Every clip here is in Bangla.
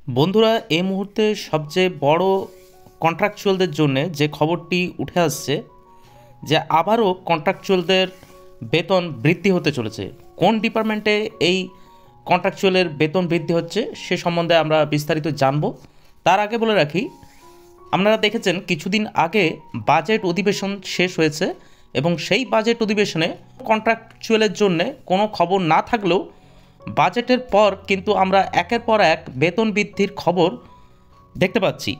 বন্ধুরা, এই মুহূর্তে সবচেয়ে বড় কন্ট্রাকচুয়ালদের জন্য যে খবরটি উঠে আসছে যে আবারও কন্ট্রাকচুয়ালদের বেতন বৃদ্ধি হতে চলেছে। কোন ডিপার্টমেন্টে এই কন্ট্রাকচুয়ালের বেতন বৃদ্ধি হচ্ছে সে সম্বন্ধে আমরা বিস্তারিত জানব। তার আগে বলে রাখি, আপনারা দেখেছেন কিছুদিন আগে বাজেট অধিবেশন শেষ হয়েছে এবং সেই বাজেট অধিবেশনে কন্ট্রাকচুয়ালের জন্য কোনো খবর না থাকলেও বাজেটের পর কিন্তু আমরা একের পর এক বেতন বৃদ্ধির খবর দেখতে পাচ্ছি।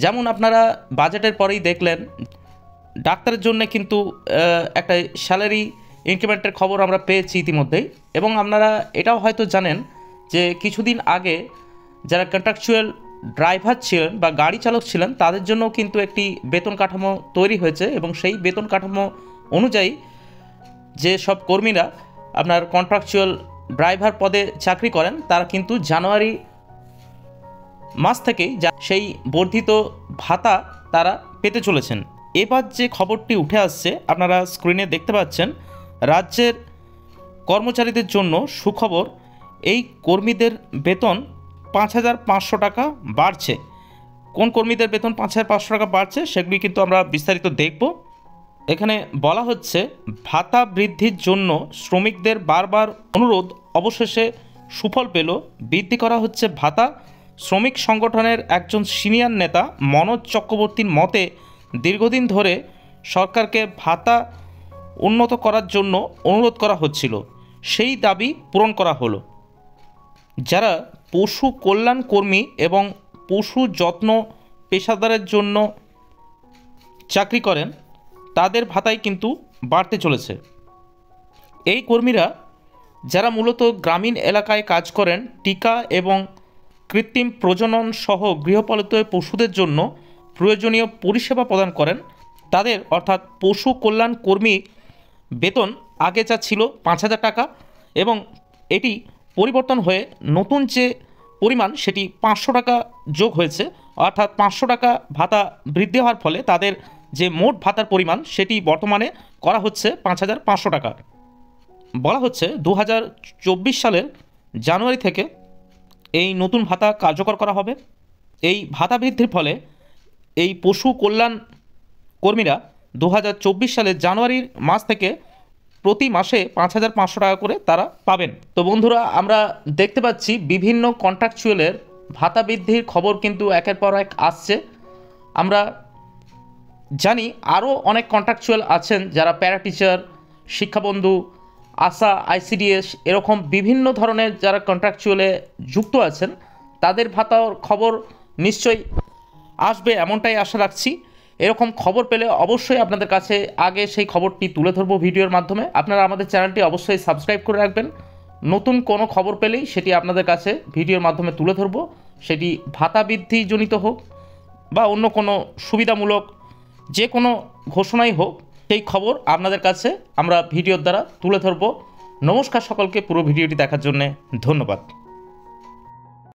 যেমন আপনারা বাজেটের পরেই দেখলেন ডাক্তারের জন্য কিন্তু একটা স্যালারি ইনক্রিমেন্টের খবর আমরা পেয়েছি ইতিমধ্যেই, এবং আপনারা এটাও হয়তো জানেন যে কিছুদিন আগে যারা কন্ট্রাকচুয়াল ড্রাইভার ছিলেন বা গাড়ি চালক ছিলেন তাদের জন্য কিন্তু একটি বেতন কাঠামো তৈরি হয়েছে, এবং সেই বেতন কাঠামো অনুযায়ী যে সব কর্মীরা আপনার কন্ট্রাকচুয়াল ড্রাইভার পদে চাকরি করেন তারা কিন্তু জানুয়ারি মাস থেকেই সেই বর্ধিত ভাতা তারা পেতে চলেছেন। এবার যে খবরটি উঠে আসছে আপনারা স্ক্রিনে দেখতে পাচ্ছেন, রাজ্যের কর্মচারীদের জন্য সুখবর, এই কর্মীদের বেতন ৫,৫০০ টাকা বাড়ছে। কোন কর্মীদের বেতন ৫,৫০০ টাকা বাড়ছে সেগুলি কিন্তু আমরা বিস্তারিত দেখব। এখানে বলা হচ্ছে ভাতা বৃদ্ধির জন্য শ্রমিকদের বারবার অনুরোধ অবশেষে সুফল পেল, বৃদ্ধি করা হচ্ছে ভাতা। শ্রমিক সংগঠনের একজন সিনিয়র নেতা মনোজ চক্রবর্তীর মতে দীর্ঘদিন ধরে সরকারকে ভাতা উন্নত করার জন্য অনুরোধ করা হচ্ছিল, সেই দাবি পূরণ করা হলো। যারা পশু কল্যাণ কর্মী এবং পশু যত্ন পেশাদারের জন্য চাকরি করেন তাদের ভাতাই কিন্তু বাড়তে চলেছে। এই কর্মীরা যারা মূলত গ্রামীণ এলাকায় কাজ করেন, টিকা এবং কৃত্রিম প্রজনন সহ গৃহপালিত পশুদের জন্য প্রয়োজনীয় পরিষেবা প্রদান করেন, তাদের অর্থাৎ পশু কল্যাণ কর্মী বেতন আগে যা ছিল ৫,০০০ টাকা এবং এটি পরিবর্তন হয়ে নতুন যে পরিমাণ সেটি ৫০০ টাকা যোগ হয়েছে, অর্থাৎ ৫০০ টাকা ভাতা বৃদ্ধি হওয়ার ফলে তাদের যে মোট ভাতার পরিমাণ সেটি বর্তমানে করা হচ্ছে ৫,৫০০ টাকা। বলা হচ্ছে ২০২৪ সালের জানুয়ারি থেকে এই নতুন ভাতা কার্যকর করা হবে। এই ভাতা বৃদ্ধির ফলে এই পশু কল্যাণ কর্মীরা ২০২৪ সালের জানুয়ারির মাস থেকে প্রতি মাসে ৫,৫০০ টাকা করে তারা পাবেন। তো বন্ধুরা, আমরা দেখতে পাচ্ছি বিভিন্ন কন্ট্রাকচুয়ালের ভাতা বৃদ্ধির খবর কিন্তু একের পর এক আসছে। আমরা জানি আরও অনেক কন্ট্রাকচুয়াল আছেন যারা প্যারা টিচার, শিক্ষাবন্ধু, আশা, আইসিডিএস এরকম বিভিন্ন ধরনের যারা কন্ট্রাকচুয়ালে যুক্ত আছেন তাদের ভাতার খবর নিশ্চয়ই আসবে এমনটাই আশা রাখছি। এরকম খবর পেলে অবশ্যই আপনাদের কাছে আগে সেই খবরটি তুলে ধরবো ভিডিওর মাধ্যমে। আপনারা আমাদের চ্যানেলটি অবশ্যই সাবস্ক্রাইব করে রাখবেন। নতুন কোনো খবর পেলেই সেটি আপনাদের কাছে ভিডিওর মাধ্যমে তুলে ধরবো, সেটি ভাতা বৃদ্ধিজনিত হোক বা অন্য কোনো সুবিধামূলক যে কোনো ঘোষণাই হোক, সেই খবর আপনাদের কাছে আমরা ভিডিওর দ্বারা তুলে ধরবো। নমস্কার সকলকে, পুরো ভিডিওটি দেখার জন্য ধন্যবাদ।